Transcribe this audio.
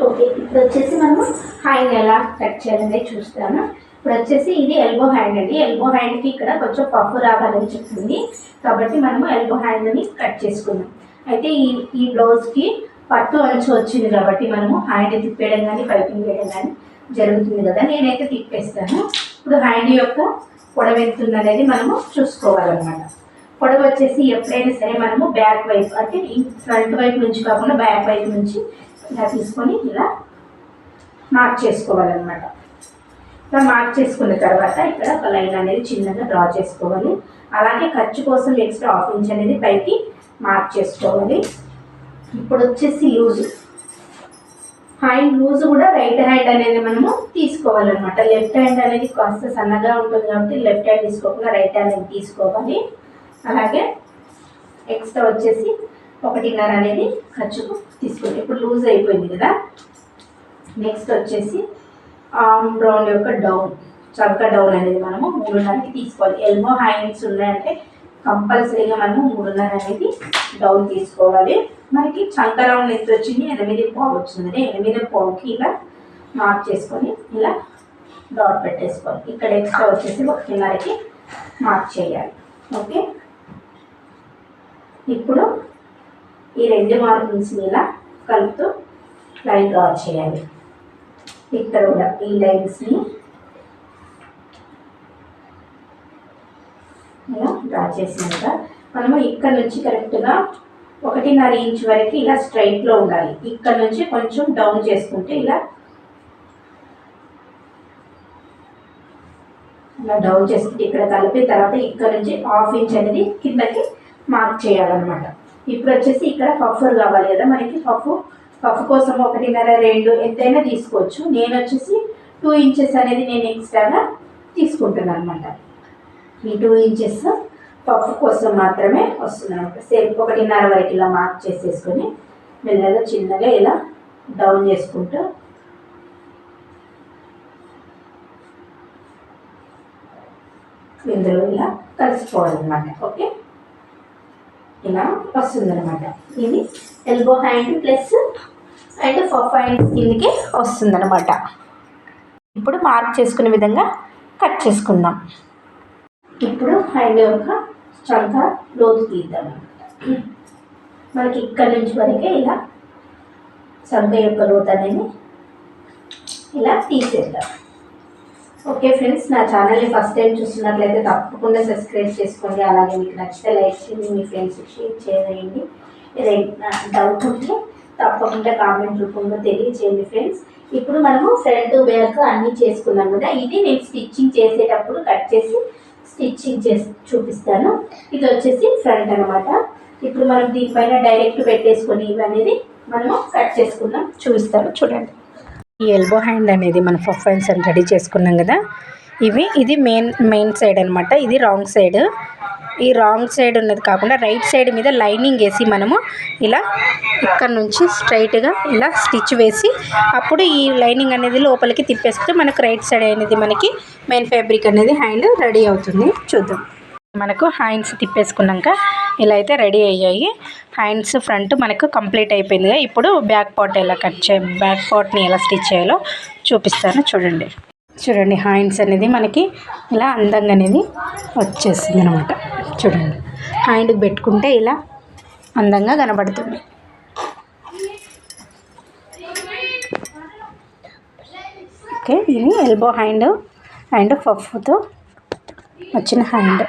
Okay, ఇప్పుడు వచ్చేసి మనము హ్యాండ్ ఎలా కట్ చేయాలనేది చూస్తాము. ఇప్పుడు వచ్చేసి ఇది ఎల్బో హ్యాండ్ అండి. ఎల్బో హ్యాండ్కి ఇక్కడ కొంచెం పఫ్ రావాలని చెప్తుంది, కాబట్టి మనము ఎల్బో హ్యాండ్ని కట్ చేసుకుందాం. అయితే ఈ బ్లౌజ్కి పట్టు అంచు వచ్చింది కాబట్టి మనము హ్యాండ్ తిప్పేయడం కానీ పైపింగ్ వేయడం కానీ జరుగుతుంది కదా. నేనైతే తిప్పేస్తాను. ఇప్పుడు హ్యాండ్ యొక్క పొడవు ఎంత ఉందనేది మనము చూసుకోవాలన్నమాట. పొడవు వచ్చేసి ఎప్పుడైనా సరే మనము బ్యాక్ వైపు, అంటే ఫ్రంట్ వైపు నుంచి కాకుండా బ్యాక్ వైపు నుంచి ఇలా తీసుకొని ఇలా మార్క్ చేసుకోవాలన్నమాట. ఇలా మార్క్ చేసుకున్న తర్వాత ఇక్కడ ఒక లైన్ అనేది చిన్నగా డ్రా చేసుకోవాలి. అలాగే ఖర్చు కోసం ఎక్స్ట్రా 1/2 ఇంచ్ అనేది పైకి మార్క్ చేసుకోవాలి. ఇప్పుడు వచ్చేసి లూజు, హ్యాండ్ లూజ్ కూడా రైట్ హ్యాండ్ అనేది మనము తీసుకోవాలన్నమాట. లెఫ్ట్ హ్యాండ్ అనేది కాస్త సన్నగా ఉంటుంది కాబట్టి లెఫ్ట్ హ్యాండ్ తీసుకోకుండా రైట్ హ్యాండ్ అనేది తీసుకోవాలి. అలాగే ఎక్స్ట్రా వచ్చేసి 1.5 అనేది ఖర్చుకు తీసుకోండి. ఇప్పుడు లూజ్ అయిపోయింది కదా. నెక్స్ట్ వచ్చేసి ఆర్మ్ రౌండ్ యొక్క డౌన్, చంక డౌన్ అనేది మనము 3.5కి తీసుకోవాలి. ఎల్బో హ్యాండ్స్ ఉన్నాయంటే కంపల్సరీగా మనము 3.5 అనేది డౌన్ తీసుకోవాలి. మనకి చంక రౌండ్ ఎంత వచ్చింది, 8.5 వచ్చింది. 8.5కి ఇలా మార్క్ చేసుకొని ఇలా డాట్ పెట్టేసుకోవాలి. ఇక్కడ ఎక్స్ట్రా వచ్చేసి 1.5కి మార్క్ చేయాలి. ఓకే, ఇప్పుడు ఈ 2 మార్కింగ్స్ని ఇలా కలుపుతూ లైన్ డ్రా చేయాలి. ఇక్కడ కూడా ఈ లైన్స్ని ఇలా డ్రా చేసినాక మనము ఇక్కడ నుంచి కరెక్ట్గా 1.5 ఇంచ్ వరకు ఇలా స్ట్రైట్లో ఉండాలి. ఇక్కడ నుంచి కొంచెం డౌన్ చేసుకుంటే ఇలా డౌన్ చేసుకుంటే ఇక్కడ కలిపిన తర్వాత ఇక్కడ నుంచి 1/2 ఇంచ్ అనేది కిందకి మార్క్ చేయాలన్నమాట. ఇప్పుడు వచ్చేసి ఇక్కడ పఫర్ కావాలి కదా మనకి. పఫ్ కోసం 1.5, 2 ఎంతైనా తీసుకోవచ్చు. నేను వచ్చేసి 2 ఇంచెస్ అనేది నేను ఎక్స్ట్రాగా తీసుకుంటున్నాను అనమాట. ఈ 2 ఇంచెస్ పఫ్ కోసం మాత్రమే వస్తుంది అనమాట. సేమ్ 1.5 వరకు ఇలా మార్క్ చేసేసుకొని మెల్లగా చిన్నగా ఇలా డౌన్ చేసుకుంటూ ఇందులో ఇలా కలిసిపోవాలన్నమాట. ఓకే, ఇలా వస్తుందన్నమాట. ఇది elbow hand plus and puff hand కిందకి వస్తుందన్నమాట. ఇప్పుడు మార్క్ చేసుకునే విధంగా కట్ చేసుకుందాం. ఇప్పుడు హ్యాండ్ యొక్క చంక లోతు తీద్దాం. మనకి ఇక్కడ నుంచి వరకే ఇలా చంక యొక్క లోతు అనేది ఇలా తీసేద్దాం. ఓకే ఫ్రెండ్స్, నా ఛానల్ని ఫస్ట్ టైం చూస్తున్నట్లయితే తప్పకుండా సబ్స్క్రైబ్ చేసుకోండి. అలాగే మీకు నచ్చితే లైక్ చేయండి, మీ ఫ్రెండ్స్కి షేర్ చేయండి. ఏదైనా డౌట్ ఉంటే తప్పకుండా కామెంట్ రూపంలో తెలియజేయండి ఫ్రెండ్స్. ఇప్పుడు మనము ఫ్రంట్ బ్యాక్ అన్నీ చేసుకున్నాం కదా. ఇది నేను స్టిచ్చింగ్ చేసేటప్పుడు కట్ చేసి స్టిచ్చింగ్ చేసి చూపిస్తాను. ఇది వచ్చేసి ఫ్రంట్ అనమాట. ఇప్పుడు మనం దీనిపైన డైరెక్ట్ పెట్టేసుకొని ఇవన్నీ మనము కట్ చేసుకుందాం, చూపిస్తాను చూడండి. ఈ ఎల్బో హ్యాండ్ అనేది మనం పఫ్ హ్యాండ్స్ అని రెడీ చేసుకున్నాం కదా. ఇది మెయిన్ సైడ్ అనమాట. ఇది రాంగ్ సైడ్. ఈ రాంగ్ సైడ్ ఉన్నది కాకుండా రైట్ సైడ్ మీద లైనింగ్ వేసి మనము ఇలా ఇక్కడ నుంచి స్ట్రైట్గా ఇలా స్టిచ్ వేసి అప్పుడు ఈ లైనింగ్ అనేది లోపలికి తిప్పేస్తే మనకు రైట్ సైడ్ అనేది మనకి మెయిన్ ఫ్యాబ్రిక్ అనేది హ్యాండ్ రెడీ అవుతుంది. చూద్దాం. మనకు హ్యాండ్స్ తిప్పేసుకున్నాక ఇలా అయితే రెడీ అయ్యాయి. హ్యాండ్స్ ఫ్రంట్ మనకు కంప్లీట్ అయిపోయింది. ఇప్పుడు బ్యాక్ పార్ట్ ఎలా బ్యాక్ పార్ట్ని ఎలా స్టిచ్ చేయాలో చూపిస్తాను చూడండి. హ్యాండ్స్ అనేది మనకి ఇలా అందంగా అనేది వచ్చేసింది అనమాట. చూడండి, హ్యాండ్కి పెట్టుకుంటే ఇలా అందంగా కనబడుతుంది. ఓకే, ఇది ఎల్బో హ్యాండ్ అండ్ పఫ్తో వచ్చిన హ్యాండ్.